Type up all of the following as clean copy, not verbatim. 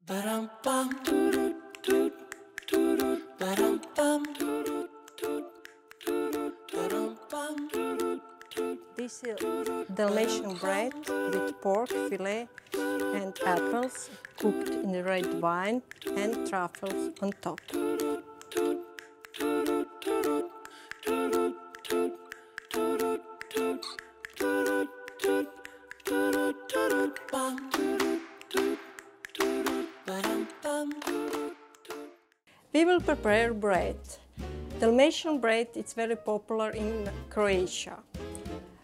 This is Dalmatian bread with pork fillet and apples cooked in red wine and truffles on top. We will prepare bread. Dalmatian bread is very popular in Croatia.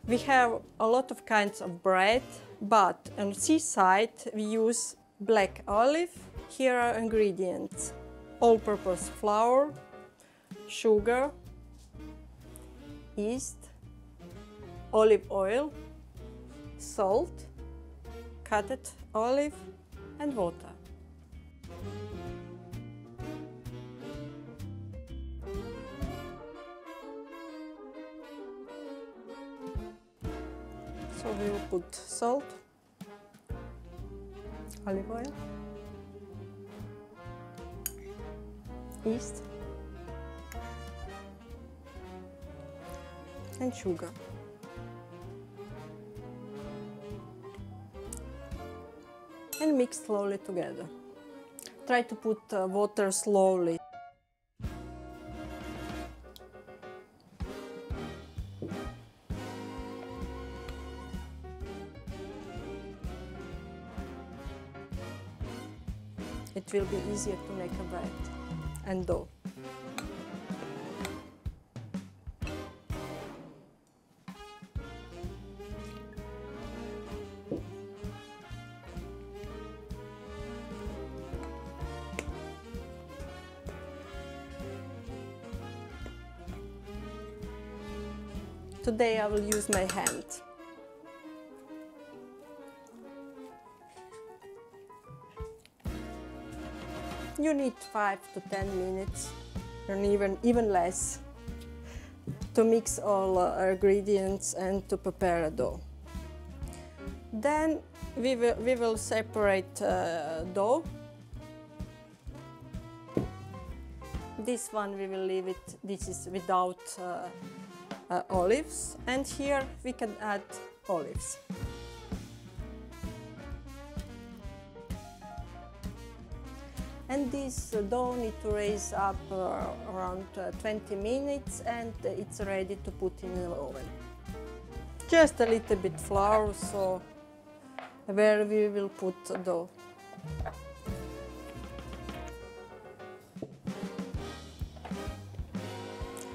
We have a lot of kinds of bread, but on the seaside we use black olive. Here are ingredients: all-purpose flour, sugar, yeast, olive oil, salt, cutted olive and water. So we will put salt, olive oil, yeast and sugar. And mix slowly together. Try to put water slowly. It will be easier to make a bread and dough. Today I will use my hand. You need 5 to 10 minutes, and even less, to mix all ingredients and to prepare a dough. Then we will separate dough. This one we will leave it. This is without olives, and here we can add olives. And this dough needs to raise up around 20 minutes, and it's ready to put in the oven. Just a little bit flour, so where we will put the dough.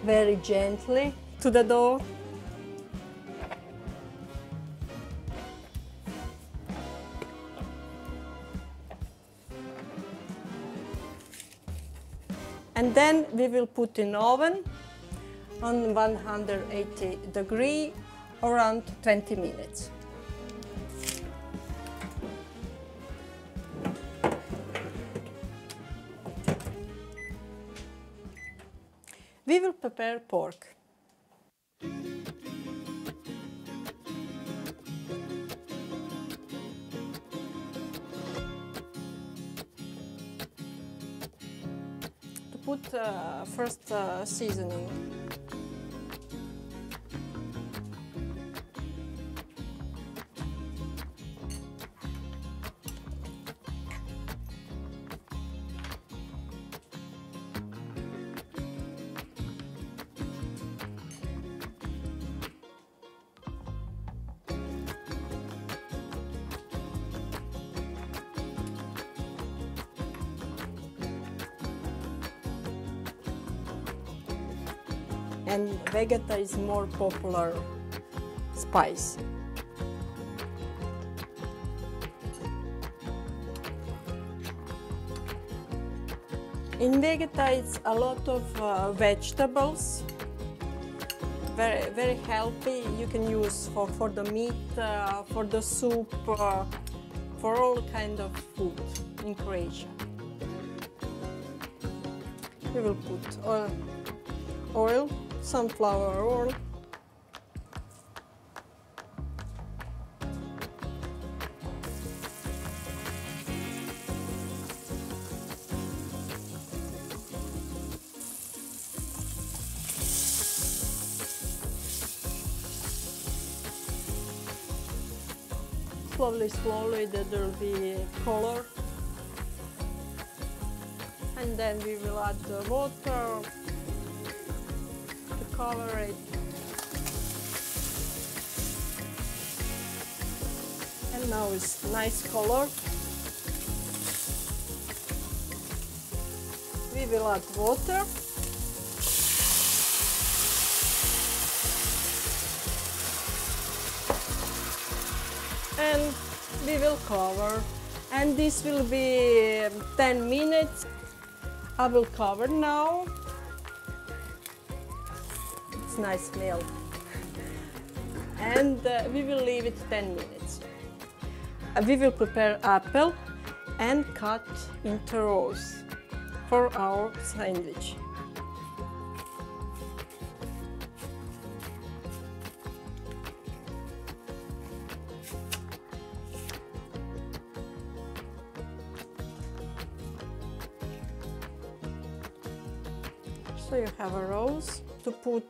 Very gently to the dough. And then we will put in oven on 180 degrees around 20 minutes. We will prepare pork. Put first seasoning. And Vegeta is more popular spice. In Vegeta it's a lot of vegetables, very healthy. You can use for the meat, for the soup, for all kind of food in Croatia. We will put oil, sunflower oil, Slowly there will be color. And then we will add the water to cover it. And now it's nice color. We will add water. And we will cover. And this will be 10 minutes. I will cover now. It's nice smell. And we will leave it 10 minutes. We will prepare apple and cut into rows for our sandwich. So you have a rose to put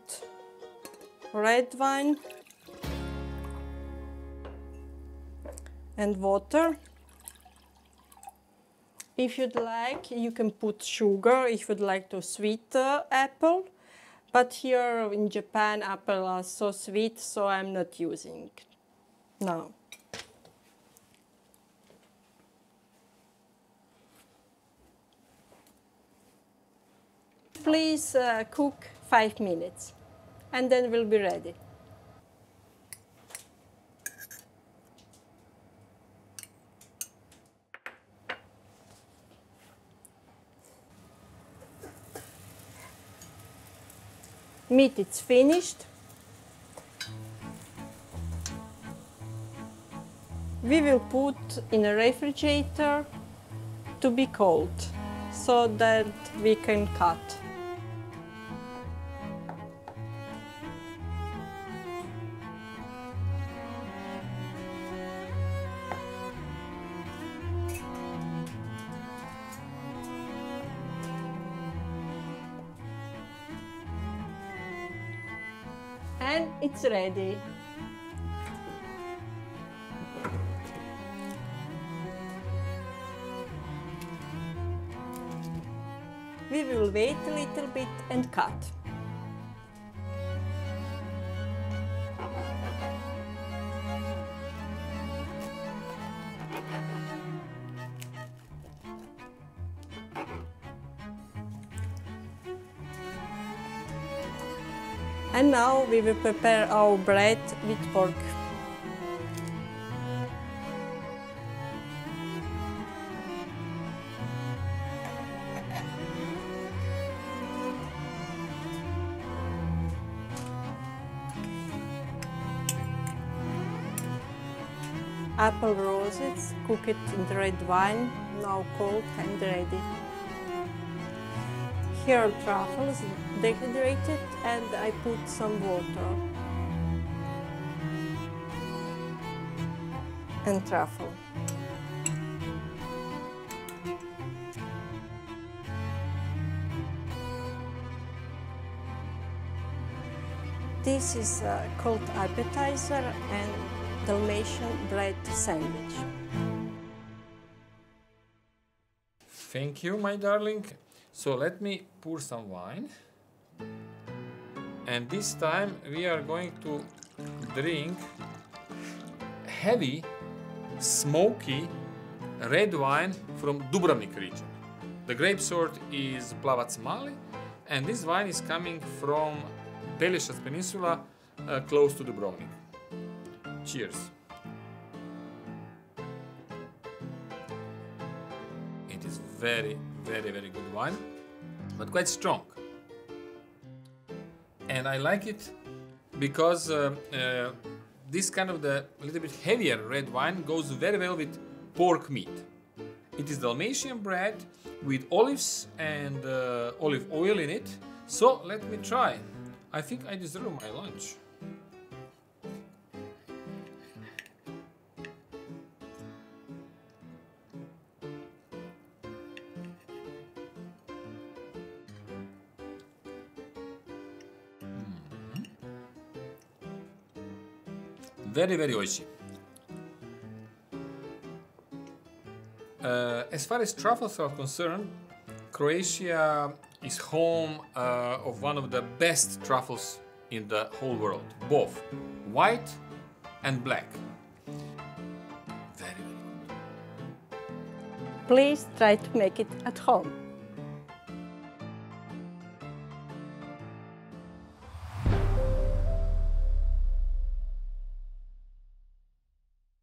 red wine and water. If you'd like, you can put sugar if you'd like to sweet apple. But here in Japan, apples are so sweet, so I'm not using now. Please cook 5 minutes and then we'll be ready. Meat is finished. We will put in a refrigerator to be cold so that we can cut. And it's ready. We will wait a little bit and cut. And now we will prepare our bread with pork. Apple roses, cook it in the red wine, now cold and ready. Here are truffles, dehydrated, and I put some water. And truffle. This is called appetizer and Dalmatian bread sandwich. Thank you, my darling. So let me pour some wine. And this time we are going to drink heavy, smoky red wine from Dubrovnik region. The grape sort is Plavac Mali, and this wine is coming from Pelješac Peninsula, close to Dubrovnik. Cheers. It is very, very, very good wine, but quite strong. And I like it because this kind of the little bit heavier red wine goes very well with pork meat. It is Dalmatian bread with olives and olive oil in it. So let me try. I think I deserve my lunch. Very, very oishi. As far as truffles are concerned, Croatia is home of one of the best truffles in the whole world, both white and black. Very, very good. Please try to make it at home.